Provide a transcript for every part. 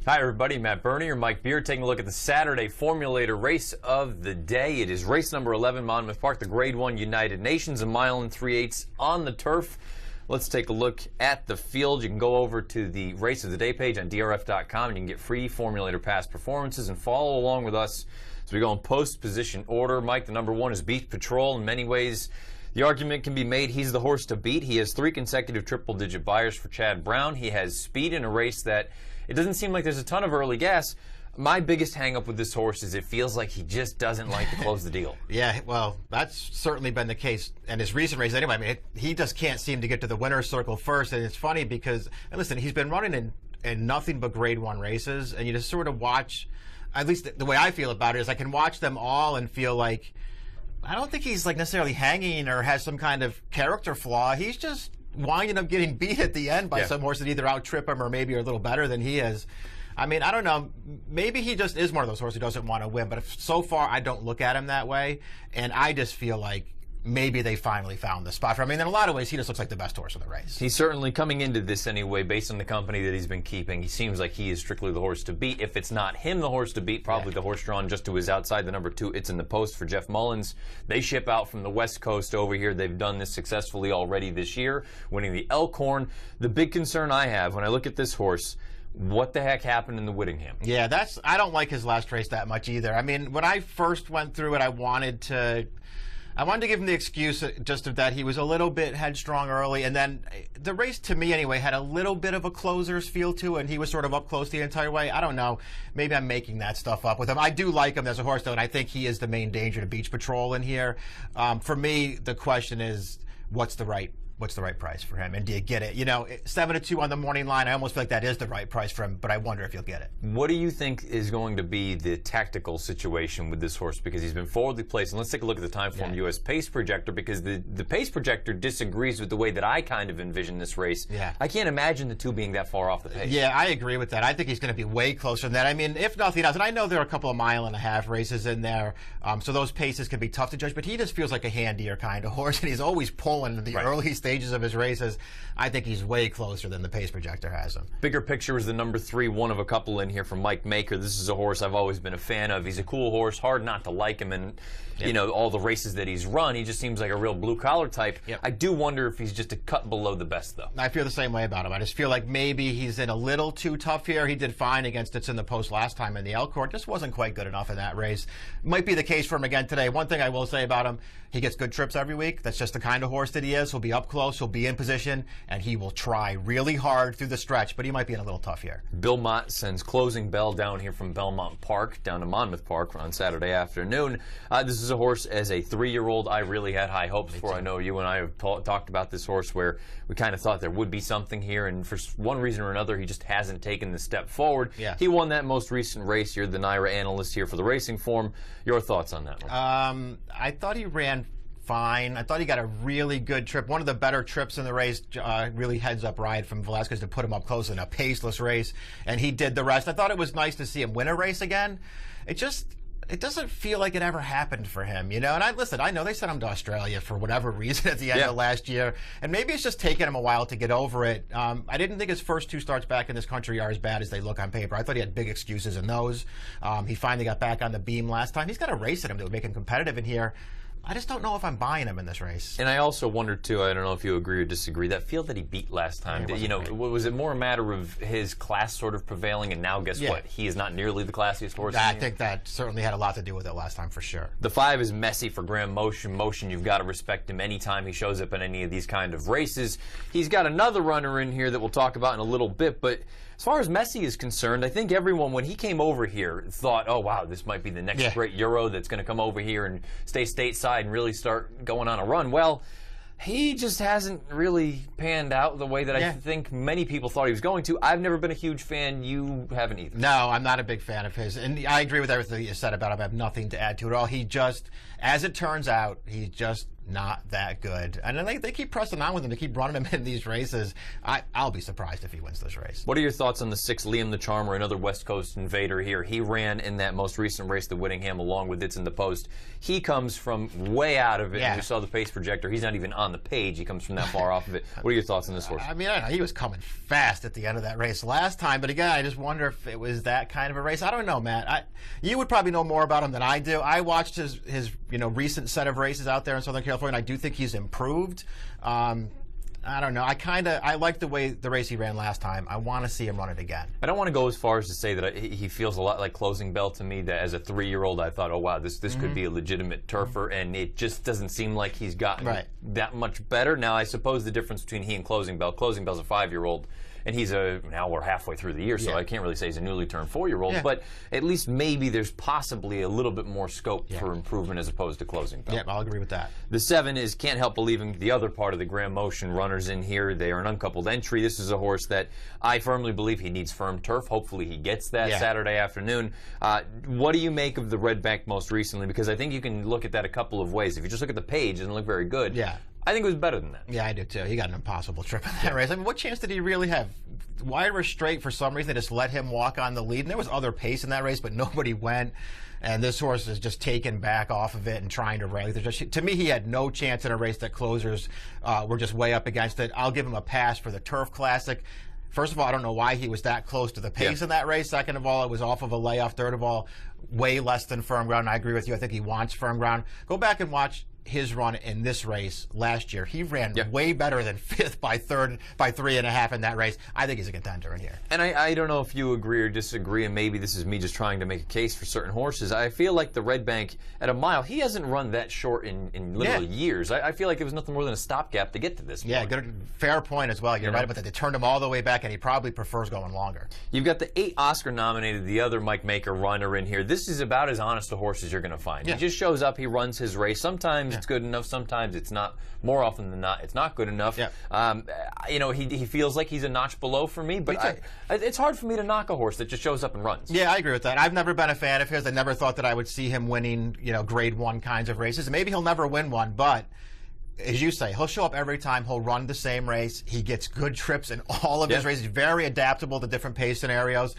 Hi everybody, Matt Bernier, Mike Beer, taking a look at the Saturday Formulator race of the day. It is race number 11, Monmouth Park, the Grade 1 United Nations, 1 mile and 3/8 on the turf. Let's take a look at the field. You can go over to the Race of the Day page on drf.com and you can get free Formulator past performances and follow along with us as we go in post position order. Mike, the number 1 is Beach Patrol. In many ways, the argument can be made he's the horse to beat. He has 3 consecutive triple-digit buyers for Chad Brown. He has speed in a race that it doesn't seem like there's a ton of early gas. My biggest hang-up with this horse is it feels like he just doesn't like to close the deal. Yeah, well, that's certainly been the case in his recent races anyway. I mean, he just can't seem to get to the winner's circle first. And it's funny because, and listen, he's been running in nothing but Grade 1 races. And you just sort of watch, at least the way I feel about it is I can watch them all and feel like, I don't think he's like necessarily hanging or has some kind of character flaw. He's just winding up getting beat at the end by some horse that either out-trip him or maybe are a little better than he is. I mean, I don't know. Maybe he just is one of those horses who doesn't want to win. But so far, I don't look at him that way. And I just feel like maybe they finally found the spot for him. I mean, in a lot of ways, he just looks like the best horse in the race. He's certainly coming into this anyway, based on the company that he's been keeping. He seems like he is strictly the horse to beat. If it's not him, the horse to beat, probably the horse drawn just to his outside, the number 2, It's in the Post for Jeff Mullins. They ship out from the West Coast over here. They've done this successfully already this year, winning the Elkhorn. The big concern I have when I look at this horse, what the heck happened in the Whittingham? Yeah, I don't like his last race that much either. I mean, when I first went through it, I wanted to give him the excuse just of that he was a little bit headstrong early, and then the race, to me anyway, had a little bit of a closer's feel to it, and he was sort of up close the entire way. I don't know. Maybe I'm making that stuff up with him. I do like him as a horse, though, and I think he is the main danger to Beach Patrol in here. For me, the question is, what's the right price for him, and do you get it? You know, 7-2 on the morning line, I almost feel like that is the right price for him, but I wonder if you'll get it. What do you think is going to be the tactical situation with this horse? Because he's been forwardly placed, and let's take a look at the Timeform US pace projector, because the pace projector disagrees with the way that I kind of envision this race. Yeah. I can't imagine the two being that far off the pace. Yeah, I agree with that. I think he's going to be way closer than that. I mean, if nothing else, and I know there are a couple of 1.5 mile races in there, so those paces can be tough to judge, but he just feels like a handier kind of horse, and he's always pulling in the early stages of his races. I think he's way closer than the pace projector has him. Bigger picture is the number 3, one of a couple in here from Mike Maker. This is a horse I've always been a fan of. He's a cool horse, hard not to like him, and you know, all the races that he's run, he just seems like a real blue-collar type. I do wonder if he's just a cut below the best, though. I feel the same way about him. I just feel like maybe he's in a little too tough here. He did fine against It's in the Post last time in the Elkhorn. Just wasn't quite good enough in that race. Might be the case for him again today. One thing I will say about him, he gets good trips every week. That's just the kind of horse that he is. He'll be up close, he'll be in position, and he will try really hard through the stretch, but he might be in a little tough here. Bill Mott sends Closing Bell down here from Belmont Park down to Monmouth Park on Saturday afternoon. This is a horse, as a 3-year-old, I really had high hopes for. I know you and I have talked about this horse where we kind of thought there would be something here, and for one reason or another, he just hasn't taken the step forward. He won that most recent race. You're the NYRA analyst here for the Racing Form. Your thoughts on that one? I thought he ran fine. I thought he got a really good trip. One of the better trips in the race, really heads-up ride from Velasquez to put him up close in a paceless race, and he did the rest. I thought it was nice to see him win a race again. It doesn't feel like it ever happened for him, you know? And I know they sent him to Australia for whatever reason at the end of last year, and maybe it's just taken him a while to get over it. I didn't think his first 2 starts back in this country are as bad as they look on paper. I thought he had big excuses in those. He finally got back on the beam last time. He's got a race in him that would make him competitive in here. I just don't know if I'm buying him in this race. And I also wonder, too, I don't know if you agree or disagree, that field that he beat last time, you know, was it more a matter of his class sort of prevailing, and now guess what? He is not nearly the classiest horse. I think that certainly had a lot to do with it last time, for sure. The 5 is Messy for Graham Motion. Motion, you've got to respect him anytime he shows up in any of these kind of races. He's got another runner in here that we'll talk about in a little bit, but as far as Messy is concerned, I think everyone, when he came over here, thought, oh, wow, this might be the next great Euro that's going to come over here and stay stateside and really start going on a run. Well, he just hasn't really panned out the way that I think many people thought he was going to. I've never been a huge fan. You haven't either. No, I'm not a big fan of his. And I agree with everything you said about him. I have nothing to add to it all. He just, as it turns out, he just not that good. And then they keep pressing on with him. They keep running him in these races. I'll be surprised if he wins this race. What are your thoughts on the 6, Liam the Charmer, another West Coast invader here? He ran in that most recent race, the Whittingham, along with It's in the Post. He comes from way out of it. Yeah. You saw the pace projector. He's not even on the page. He comes from that far off of it. What are your thoughts on this horse? I mean, I don't know. He was coming fast at the end of that race last time. But again, I just wonder if it was that kind of a race. I don't know, Matt. You would probably know more about him than I do. I watched his recent set of races out there in Southern California, and I do think he's improved. I don't know. I like the way the race he ran last time. I want to see him run it again. I don't want to go as far as to say that he feels a lot like Closing Bell to me, that as a 3-year-old I thought, oh wow, this could be a legitimate turfer, and it just doesn't seem like he's gotten that much better. Now I suppose the difference between he and Closing Bell's a 5-year-old, and he's now we're halfway through the year, so I can't really say he's a newly turned 4-year-old, but at least maybe there's possibly a little bit more scope for improvement as opposed to Closing Bell. Yeah, I'll agree with that. The 7 is Can't Help Believing, the other part of the Graham Motion runners in here. They are an uncoupled entry. This is a horse that I firmly believe he needs firm turf. Hopefully he gets that Saturday afternoon. What do you make of the Red Bank most recently? Because I think you can look at that a couple of ways. If you just look at the page, it doesn't look very good. Yeah. I think it was better than that. Yeah, I do too. He got an impossible trip in that race. I mean, what chance did he really have? Wide or straight, for some reason, they just let him walk on the lead. And there was other pace in that race, but nobody went. And this horse is just taken back off of it and trying to rally. To me, he had no chance in a race that closers were just way up against it. I'll give him a pass for the Turf Classic. First of all, I don't know why he was that close to the pace in that race. Second of all, it was off of a layoff. Third of all, way less than firm ground. And I agree with you. I think he wants firm ground. Go back and watch his run in this race last year. He ran way better than 5th by 3.5 in that race. I think he's a contender in here. And I don't know if you agree or disagree, and maybe this is me just trying to make a case for certain horses. I feel like the Red Bank at a mile, he hasn't run that short in literally years. I feel like it was nothing more than a stopgap to get to this point. Yeah, good, fair point as well. You're right about that. They turned him all the way back, and he probably prefers going longer. You've got the 8 Oscar nominated, the other Mike Maker runner in here. This is about as honest a horse as you're going to find. He just shows up, he runs his race. Sometimes it's good enough, sometimes it's not. More often than not, it's not good enough. He feels like he's a notch below for me, but it's hard for me to knock a horse that just shows up and runs. Yeah, I agree with that. I've never been a fan of his. I never thought that I would see him winning, grade 1 kinds of races. Maybe he'll never win one, but as you say, he'll show up every time. He'll run the same race. He gets good trips in all of his races. He's very adaptable to different pace scenarios.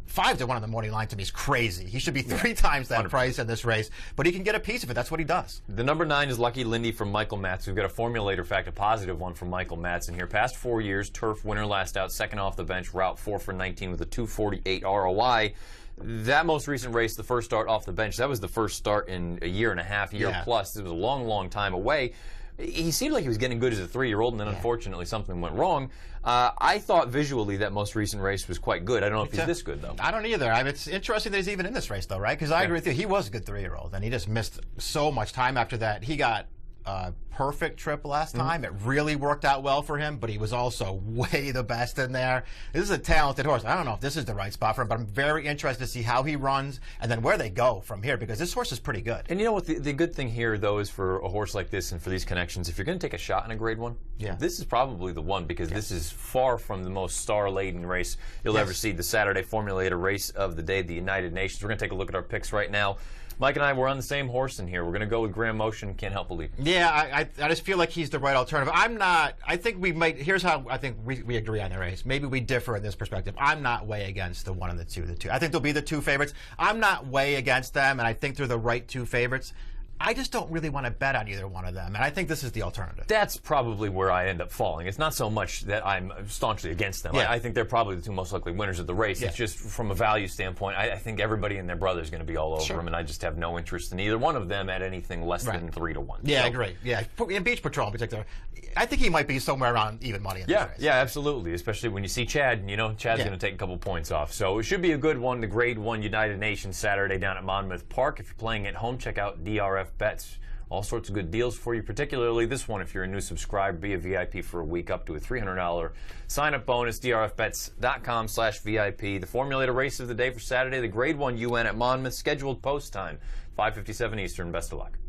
5-1 on the morning line to me is crazy. He should be 3 times that 100%. Price in this race, but he can get a piece of it. That's what he does. The number 9 is Lucky Lindy from Michael Matz. We've got a formulator fact, a positive one from Michael Matz in here. Past 4 years, turf winner last out, second off the bench, route 4 for 19 with a 248 ROI. That most recent race, the first start off the bench, that was the first start in a year and a half, year plus. It was a long, long time away. He seemed like he was getting good as a 3-year-old, and then unfortunately something went wrong. I thought visually that most recent race was quite good. I don't know if he's this good, though. I don't either. I mean, it's interesting that he's even in this race, though, right? Because I agree with you. He was a good 3-year-old, and he just missed so much time after that. He got a perfect trip last time. It really worked out well for him, but he was also way the best in there. This is a talented horse. I don't know if this is the right spot for him, but I'm very interested to see how he runs and then where they go from here, because this horse is pretty good. And you know what? The good thing here, though, is for a horse like this and for these connections, if you're going to take a shot in a grade 1, this is probably the one, because this is far from the most star-laden race you'll ever see. The Saturday formulator race of the day, the United Nations. We're going to take a look at our picks right now. Mike and I were on the same horse in here. We're going to go with Graham Motion. Can't help believe. Yeah, I just feel like he's the right alternative. I'm not. I think we might. Here's how I think we agree on the race. Maybe we differ in this perspective. I'm not way against the 1 and the 2. The 2. I think they'll be the 2 favorites. I'm not way against them, and I think they're the right 2 favorites. I just don't really want to bet on either one of them, and I think this is the alternative. That's probably where I end up falling. It's not so much that I'm staunchly against them. I think they're probably the 2 most likely winners of the race. It's just from a value standpoint, I think everybody and their brother is going to be all over them, and I just have no interest in either one of them at anything less than 3-1. Yeah, I agree. Yeah, in Beach Patrol in particular, I think he might be somewhere around even money in this race. Yeah, absolutely. Especially when you see Chad, Chad's going to take a couple points off. So it should be a good one. The Grade 1 United Nations Saturday down at Monmouth Park. If you're playing at home, check out DRF Bets. All sorts of good deals for you, particularly this one. If you're a new subscriber, be a VIP for a week, up to a $300 sign-up bonus. drfbets.com/VIP. The formulator race of the day for Saturday, the Grade 1 UN at Monmouth, scheduled post time, 5:57 Eastern. Best of luck.